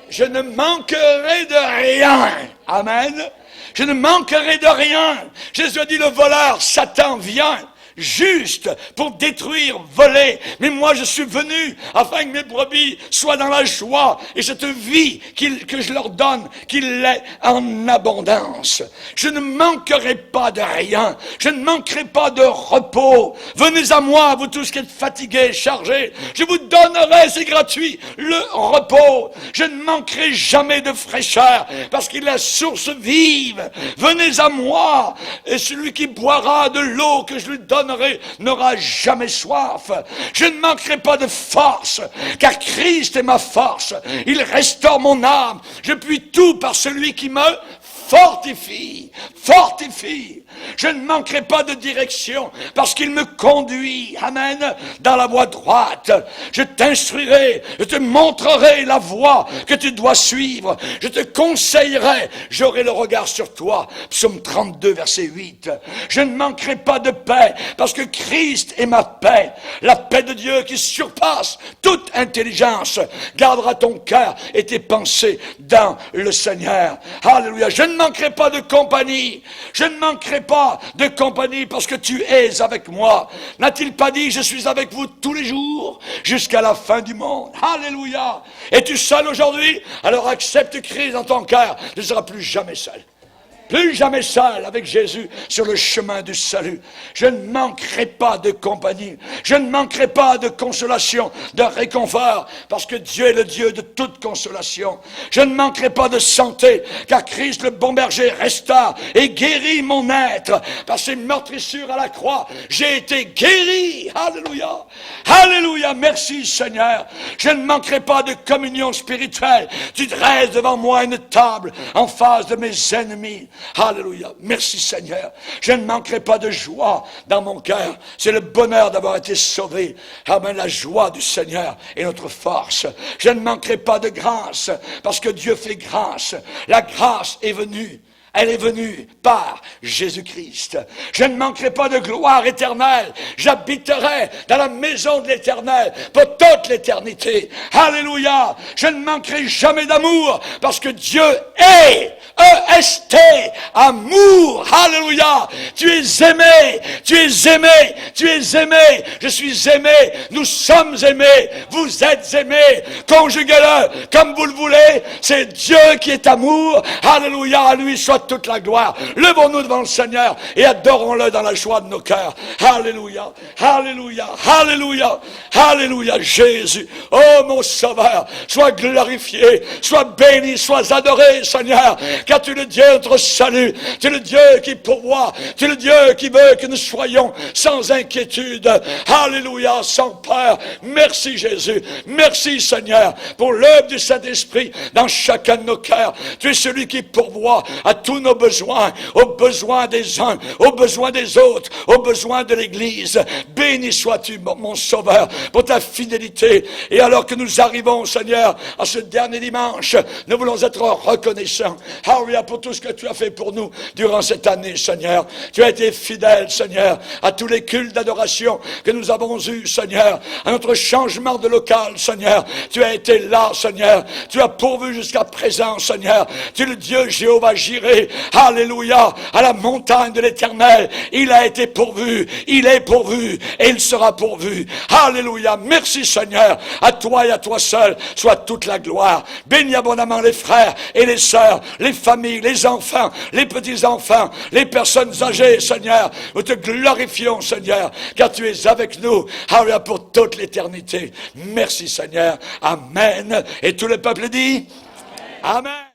je ne manquerai de rien. Amen. Je ne manquerai de rien. Jésus a dit, le voleur, Satan, vient juste pour détruire, voler. Mais moi, je suis venu afin que mes brebis soient dans la joie et cette vie que je leur donne, qu'il l'ait en abondance. Je ne manquerai pas de rien. Je ne manquerai pas de repos. Venez à moi, vous tous qui êtes fatigués, chargés. Je vous donnerai, c'est gratuit, le repos. Je ne manquerai jamais de fraîcheur parce qu'il est la source vive. Venez à moi et celui qui boira de l'eau que je lui donne n'aura jamais soif. Je ne manquerai pas de force, car Christ est ma force. Il restaure mon âme. Je puis tout par celui qui me fortifie. Je ne manquerai pas de direction, parce qu'il me conduit, amen, dans la voie droite. Je t'instruirai, je te montrerai la voie que tu dois suivre. Je te conseillerai, j'aurai le regard sur toi. Psaume 32, verset 8. Je ne manquerai pas de paix, parce que Christ est ma paix. La paix de Dieu qui surpasse toute intelligence gardera ton cœur et tes pensées dans le Seigneur. Alléluia. Je ne manquerai pas de compagnie. Je ne manquerai pas de compagnie parce que tu es avec moi. N'a-t-il pas dit, je suis avec vous tous les jours jusqu'à la fin du monde. Alléluia. Es-tu seul aujourd'hui? Alors accepte Christ dans ton cœur. Tu ne seras plus jamais seul. plus jamais seul avec Jésus sur le chemin du salut. Je ne manquerai pas de compagnie, je ne manquerai pas de consolation, de réconfort, parce que Dieu est le Dieu de toute consolation. Je ne manquerai pas de santé, car Christ le bon berger restaure et guérit mon être. Par ses meurtrissures à la croix, j'ai été guéri. Alléluia, alléluia, merci Seigneur. Je ne manquerai pas de communion spirituelle. Tu dresses devant moi une table en face de mes ennemis. Alléluia, merci Seigneur. Je ne manquerai pas de joie dans mon cœur. C'est le bonheur d'avoir été sauvé. Amen, la joie du Seigneur est notre force. Je ne manquerai pas de grâce, parce que Dieu fait grâce. La grâce est venue. Elle est venue par Jésus-Christ. Je ne manquerai pas de gloire éternelle. J'habiterai dans la maison de l'Éternel pour toute l'éternité. Alléluia. Je ne manquerai jamais d'amour, parce que Dieu est E-S-T, amour. Alléluia. Tu es aimé, tu es aimé, tu es aimé. Je suis aimé, nous sommes aimés, vous êtes aimés. Conjuguez-le comme vous le voulez. C'est Dieu qui est amour. Alléluia. À lui soit toute la gloire. Levons-nous devant le Seigneur et adorons-le dans la joie de nos cœurs. Alléluia, alléluia, alléluia, alléluia, Jésus. Oh mon Sauveur, sois glorifié, sois béni, sois adoré, Seigneur, car tu es le Dieu de notre salut, tu es le Dieu qui pourvoit, tu es le Dieu qui veut que nous soyons sans inquiétude. Alléluia, sans peur. Merci Jésus, merci Seigneur pour l'œuvre du Saint-Esprit dans chacun de nos cœurs. Tu es celui qui pourvoit à tous nos besoins, aux besoins des uns, aux besoins des autres, aux besoins de l'Église. Béni sois-tu, mon Sauveur, pour ta fidélité. Et alors que nous arrivons, Seigneur, à ce dernier dimanche, nous voulons être reconnaissants. Alléluia, pour tout ce que tu as fait pour nous durant cette année, Seigneur. Tu as été fidèle, Seigneur, à tous les cultes d'adoration que nous avons eus, Seigneur, à notre changement de local, Seigneur. Tu as été là, Seigneur. Tu as pourvu jusqu'à présent, Seigneur. Tu es le Dieu Jéhovah Jireh. Alléluia, à la montagne de l'Éternel, il a été pourvu, il est pourvu et il sera pourvu. Alléluia, merci Seigneur, à toi et à toi seul soit toute la gloire. Bénis abondamment les frères et les sœurs, les familles, les enfants, les petits-enfants, les personnes âgées, Seigneur. Nous te glorifions, Seigneur, car tu es avec nous. Alléluia, pour toute l'éternité. Merci Seigneur, amen. Et tout le peuple dit amen. Amen.